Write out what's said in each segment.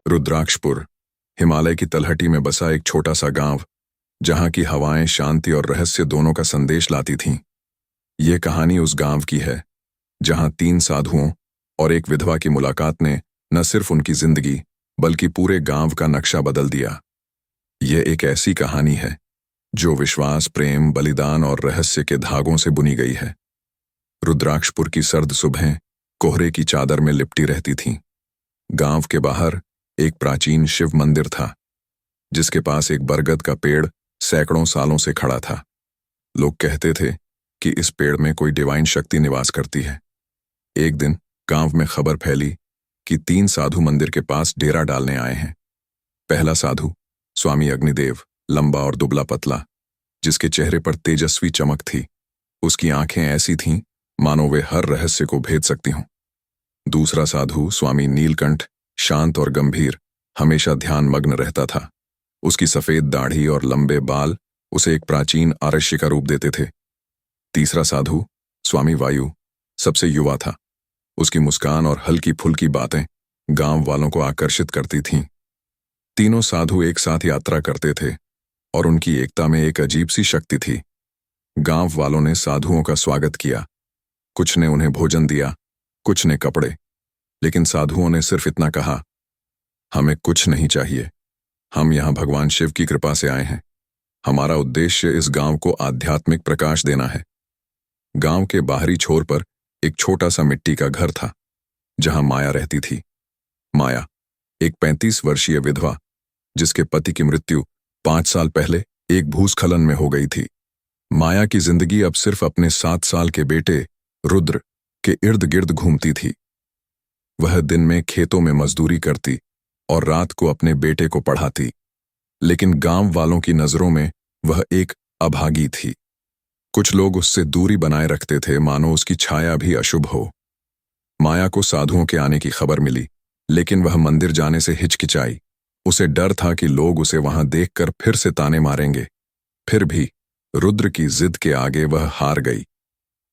रुद्राक्षपुर हिमालय की तलहटी में बसा एक छोटा सा गांव, जहां की हवाएं शांति और रहस्य दोनों का संदेश लाती थीं। यह कहानी उस गांव की है जहां 3 साधुओं और एक विधवा की मुलाकात ने न सिर्फ उनकी जिंदगी बल्कि पूरे गांव का नक्शा बदल दिया। यह एक ऐसी कहानी है जो विश्वास, प्रेम, बलिदान और रहस्य के धागों से बुनी गई है। रुद्राक्षपुर की सर्द सुबहें कोहरे की चादर में लिपटी रहती थीं। गांव के बाहर एक प्राचीन शिव मंदिर था, जिसके पास एक बरगद का पेड़ सैकड़ों सालों से खड़ा था। लोग कहते थे कि इस पेड़ में कोई डिवाइन शक्ति निवास करती है। एक दिन गांव में खबर फैली कि 3 साधु मंदिर के पास डेरा डालने आए हैं। पहला साधु स्वामी अग्निदेव, लंबा और दुबला पतला, जिसके चेहरे पर तेजस्वी चमक थी। उसकी आंखें ऐसी थीं मानो वे हर रहस्य को भेद सकती हों। दूसरा साधु स्वामी नीलकंठ, शांत और गंभीर, हमेशा ध्यान मग्न रहता था। उसकी सफेद दाढ़ी और लंबे बाल उसे एक प्राचीन आरष्य का रूप देते थे। तीसरा साधु स्वामी वायु सबसे युवा था। उसकी मुस्कान और हल्की फुल्की बातें गांव वालों को आकर्षित करती थीं। तीनों साधु एक साथ यात्रा करते थे और उनकी एकता में एक अजीब सी शक्ति थी। गांव वालों ने साधुओं का स्वागत किया। कुछ ने उन्हें भोजन दिया, कुछ ने कपड़े, लेकिन साधुओं ने सिर्फ इतना कहा, हमें कुछ नहीं चाहिए, हम यहां भगवान शिव की कृपा से आए हैं। हमारा उद्देश्य इस गांव को आध्यात्मिक प्रकाश देना है। गांव के बाहरी छोर पर एक छोटा सा मिट्टी का घर था, जहां माया रहती थी। माया एक 35 वर्षीय विधवा, जिसके पति की मृत्यु 5 साल पहले एक भूस्खलन में हो गई थी। माया की जिंदगी अब सिर्फ अपने 7 साल के बेटे रुद्र के इर्द गिर्द घूमती थी। वह दिन में खेतों में मजदूरी करती और रात को अपने बेटे को पढ़ाती, लेकिन गांव वालों की नजरों में वह एक अभागी थी। कुछ लोग उससे दूरी बनाए रखते थे, मानो उसकी छाया भी अशुभ हो। माया को साधुओं के आने की खबर मिली, लेकिन वह मंदिर जाने से हिचकिचाई। उसे डर था कि लोग उसे वहां देखकर फिर से ताने मारेंगे। फिर भी रुद्र की जिद के आगे वह हार गई।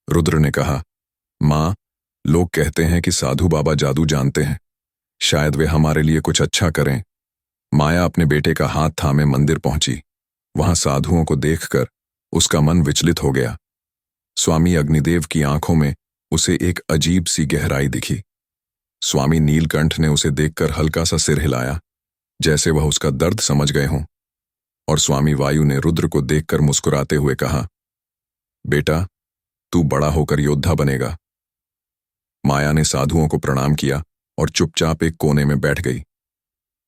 रुद्र ने कहा, मां, लोग कहते हैं कि साधु बाबा जादू जानते हैं, शायद वे हमारे लिए कुछ अच्छा करें। माया अपने बेटे का हाथ थामे मंदिर पहुंची। वहां साधुओं को देखकर उसका मन विचलित हो गया। स्वामी अग्निदेव की आंखों में उसे एक अजीब सी गहराई दिखी। स्वामी नीलकंठ ने उसे देखकर हल्का सा सिर हिलाया, जैसे वह उसका दर्द समझ गए हों। और स्वामी वायु ने रुद्र को देखकर मुस्कुराते हुए कहा, बेटा, तू बड़ा होकर योद्धा बनेगा। माया ने साधुओं को प्रणाम किया और चुपचाप एक कोने में बैठ गई।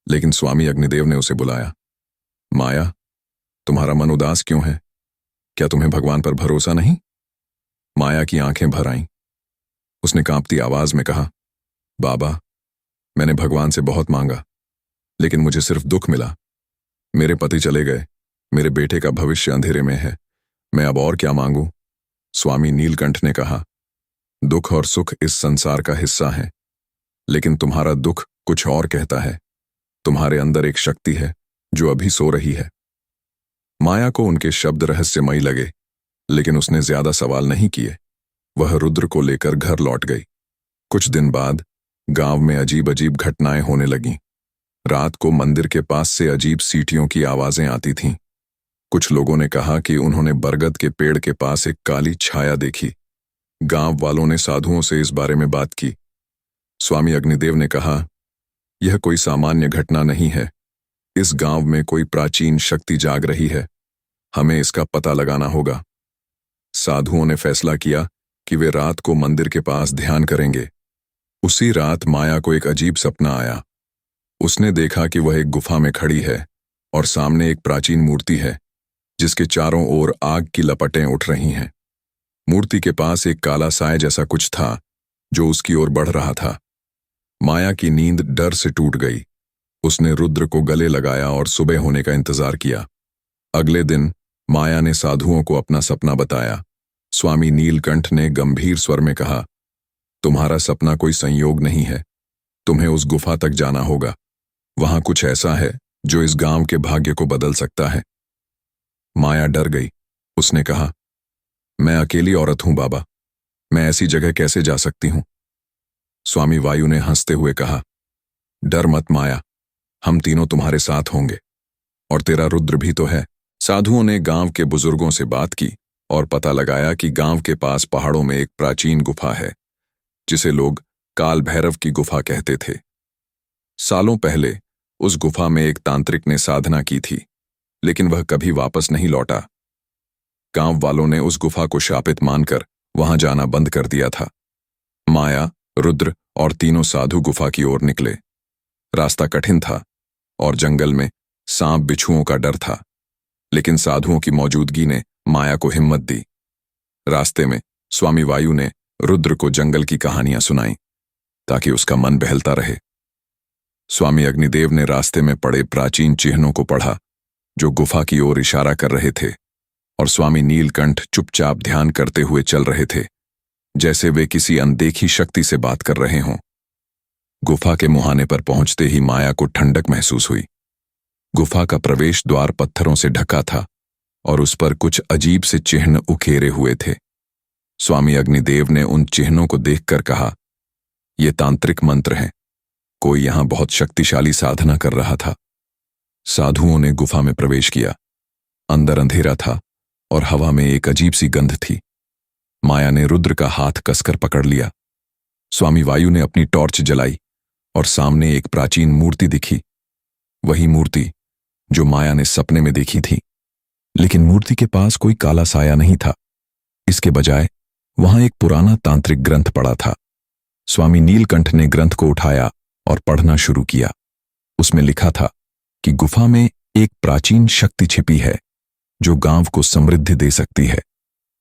लेकिन स्वामी अग्निदेव ने उसे बुलाया। माया, तुम्हारा मन उदास क्यों है? क्या तुम्हें भगवान पर भरोसा नहीं? माया की आंखें भर आईं। उसने कांपती आवाज में कहा, बाबा, मैंने भगवान से बहुत मांगा, लेकिन मुझे सिर्फ दुख मिला। मेरे पति चले गए, मेरे बेटे का भविष्य अंधेरे में है, मैं अब और क्या मांगू? स्वामी नीलकंठ ने कहा, दुख और सुख इस संसार का हिस्सा है, लेकिन तुम्हारा दुख कुछ और कहता है। तुम्हारे अंदर एक शक्ति है जो अभी सो रही है। माया को उनके शब्द रहस्यमयी लगे, लेकिन उसने ज्यादा सवाल नहीं किए। वह रुद्र को लेकर घर लौट गई। कुछ दिन बाद गांव में अजीब अजीब घटनाएं होने लगीं। रात को मंदिर के पास से अजीब सीटियों की आवाजें आती थीं। कुछ लोगों ने कहा कि उन्होंने बरगद के पेड़ के पास एक काली छाया देखी। गांव वालों ने साधुओं से इस बारे में बात की। स्वामी अग्निदेव ने कहा, यह कोई सामान्य घटना नहीं है, इस गांव में कोई प्राचीन शक्ति जाग रही है, हमें इसका पता लगाना होगा। साधुओं ने फैसला किया कि वे रात को मंदिर के पास ध्यान करेंगे। उसी रात माया को एक अजीब सपना आया। उसने देखा कि वह एक गुफा में खड़ी है और सामने एक प्राचीन मूर्ति है, जिसके चारों ओर आग की लपटें उठ रही हैं। मूर्ति के पास एक काला साय जैसा कुछ था, जो उसकी ओर बढ़ रहा था। माया की नींद डर से टूट गई। उसने रुद्र को गले लगाया और सुबह होने का इंतजार किया। अगले दिन माया ने साधुओं को अपना सपना बताया। स्वामी नीलकंठ ने गंभीर स्वर में कहा, तुम्हारा सपना कोई संयोग नहीं है, तुम्हें उस गुफा तक जाना होगा। वहां कुछ ऐसा है जो इस गांव के भाग्य को बदल सकता है। माया डर गई। उसने कहा, मैं अकेली औरत हूं बाबा, मैं ऐसी जगह कैसे जा सकती हूं? स्वामी वायु ने हंसते हुए कहा, डर मत माया, हम तीनों तुम्हारे साथ होंगे, और तेरा रुद्र भी तो है। साधुओं ने गांव के बुजुर्गों से बात की और पता लगाया कि गांव के पास पहाड़ों में एक प्राचीन गुफा है, जिसे लोग काल भैरव की गुफा कहते थे। सालों पहले उस गुफा में एक तांत्रिक ने साधना की थी, लेकिन वह कभी वापस नहीं लौटा। गांव वालों ने उस गुफा को शापित मानकर वहां जाना बंद कर दिया था। माया, रुद्र और तीनों साधु गुफा की ओर निकले। रास्ता कठिन था और जंगल में सांप बिच्छुओं का डर था, लेकिन साधुओं की मौजूदगी ने माया को हिम्मत दी। रास्ते में स्वामी वायु ने रुद्र को जंगल की कहानियां सुनाई ताकि उसका मन बहलता रहे। स्वामी अग्निदेव ने रास्ते में पड़े प्राचीन चिन्हों को पढ़ा जो गुफा की ओर इशारा कर रहे थे, और स्वामी नीलकंठ चुपचाप ध्यान करते हुए चल रहे थे, जैसे वे किसी अनदेखी शक्ति से बात कर रहे हों। गुफा के मुहाने पर पहुंचते ही माया को ठंडक महसूस हुई। गुफा का प्रवेश द्वार पत्थरों से ढका था और उस पर कुछ अजीब से चिन्ह उकेरे हुए थे। स्वामी अग्निदेव ने उन चिन्हों को देखकर कहा, ये तांत्रिक मंत्र हैं। कोई यहां बहुत शक्तिशाली साधना कर रहा था। साधुओं ने गुफा में प्रवेश किया। अंदर अंधेरा था और हवा में एक अजीब सी गंध थी। माया ने रुद्र का हाथ कसकर पकड़ लिया। स्वामी वायु ने अपनी टॉर्च जलाई और सामने एक प्राचीन मूर्ति दिखी, वही मूर्ति जो माया ने सपने में देखी थी। लेकिन मूर्ति के पास कोई काला साया नहीं था। इसके बजाय वहां एक पुराना तांत्रिक ग्रंथ पड़ा था। स्वामी नीलकंठ ने ग्रंथ को उठाया और पढ़ना शुरू किया। उसमें लिखा था कि गुफा में एक प्राचीन शक्ति छिपी है जो गांव को समृद्धि दे सकती है,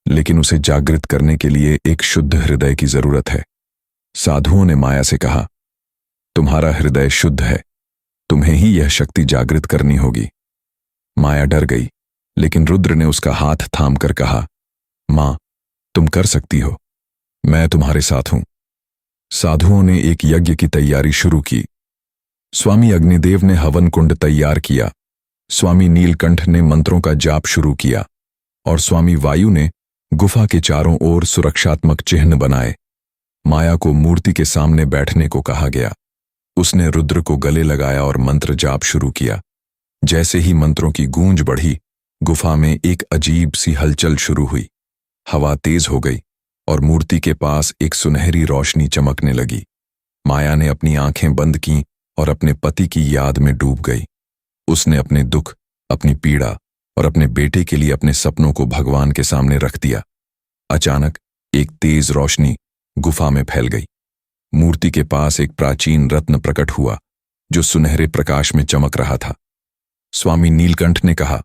लेकिन उसे जागृत करने के लिए एक शुद्ध हृदय की जरूरत है। साधुओं ने माया से कहा, तुम्हारा हृदय शुद्ध है, तुम्हें ही यह शक्ति जागृत करनी होगी। माया डर गई, लेकिन रुद्र ने उसका हाथ थामकर कहा, मां, तुम कर सकती हो, मैं तुम्हारे साथ हूं। साधुओं ने एक यज्ञ की तैयारी शुरू की। स्वामी अग्निदेव ने हवन कुंड तैयार किया, स्वामी नीलकंठ ने मंत्रों का जाप शुरू किया और स्वामी वायु ने गुफा के चारों ओर सुरक्षात्मक चिन्ह बनाए। माया को मूर्ति के सामने बैठने को कहा गया। उसने रुद्र को गले लगाया और मंत्र जाप शुरू किया। जैसे ही मंत्रों की गूंज बढ़ी, गुफा में एक अजीब सी हलचल शुरू हुई। हवा तेज हो गई और मूर्ति के पास एक सुनहरी रोशनी चमकने लगी। माया ने अपनी आंखें बंद कीं और अपने पति की याद में डूब गई। उसने अपने दुख, अपनी पीड़ा और अपने बेटे के लिए अपने सपनों को भगवान के सामने रख दिया। अचानक एक तेज रोशनी गुफा में फैल गई। मूर्ति के पास एक प्राचीन रत्न प्रकट हुआ जो सुनहरे प्रकाश में चमक रहा था। स्वामी नीलकंठ ने कहा,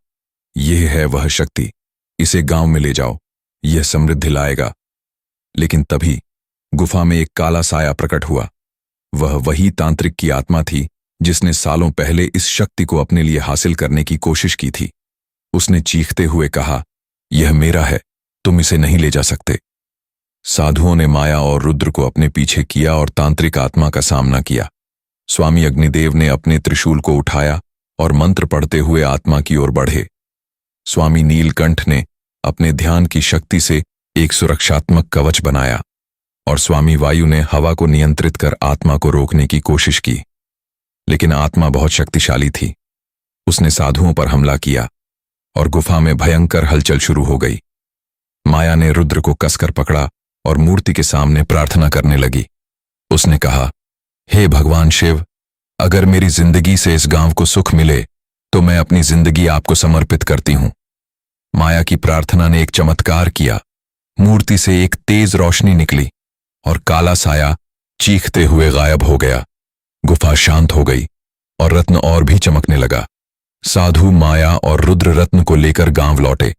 यह है वह शक्ति, इसे गांव में ले जाओ, यह समृद्धि लाएगा। लेकिन तभी गुफा में एक काला साया प्रकट हुआ। वह वही तांत्रिक की आत्मा थी जिसने सालों पहले इस शक्ति को अपने लिए हासिल करने की कोशिश की थी। उसने चीखते हुए कहा, यह मेरा है, तुम इसे नहीं ले जा सकते। साधुओं ने माया और रुद्र को अपने पीछे किया और तांत्रिक आत्मा का सामना किया। स्वामी अग्निदेव ने अपने त्रिशूल को उठाया और मंत्र पढ़ते हुए आत्मा की ओर बढ़े। स्वामी नीलकंठ ने अपने ध्यान की शक्ति से एक सुरक्षात्मक कवच बनाया और स्वामी वायु ने हवा को नियंत्रित कर आत्मा को रोकने की कोशिश की। लेकिन आत्मा बहुत शक्तिशाली थी। उसने साधुओं पर हमला किया और गुफा में भयंकर हलचल शुरू हो गई। माया ने रुद्र को कसकर पकड़ा और मूर्ति के सामने प्रार्थना करने लगी। उसने कहा, हे भगवान शिव, अगर मेरी जिंदगी से इस गांव को सुख मिले तो मैं अपनी जिंदगी आपको समर्पित करती हूं। माया की प्रार्थना ने एक चमत्कार किया। मूर्ति से एक तेज रोशनी निकली और काला साया चीखते हुए गायब हो गया। गुफा शांत हो गई और रत्न और भी चमकने लगा। साधु, माया और रुद्र रत्न को लेकर गांव लौटे।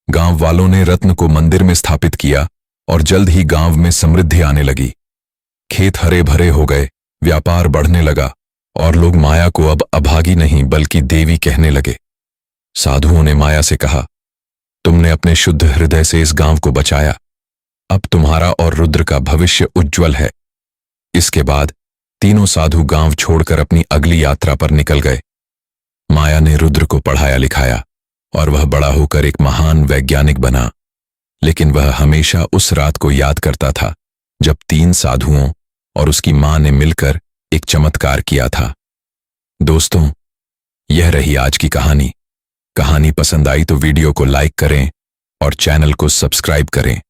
गांव वालों ने रत्न को मंदिर में स्थापित किया और जल्द ही गांव में समृद्धि आने लगी। खेत हरे भरे हो गए, व्यापार बढ़ने लगा और लोग माया को अब अभागी नहीं बल्कि देवी कहने लगे। साधुओं ने माया से कहा, तुमने अपने शुद्ध हृदय से इस गांव को बचाया, अब तुम्हारा और रुद्र का भविष्य उज्जवल है। इसके बाद तीनों साधु गांव छोड़कर अपनी अगली यात्रा पर निकल गए। माया ने रुद्र को पढ़ाया लिखाया और वह बड़ा होकर एक महान वैज्ञानिक बना। लेकिन वह हमेशा उस रात को याद करता था जब 3 साधुओं और उसकी मां ने मिलकर एक चमत्कार किया था। 2 दोस्तों, यह रही आज की कहानी। कहानी पसंद आई तो वीडियो को लाइक करें और चैनल को सब्सक्राइब करें।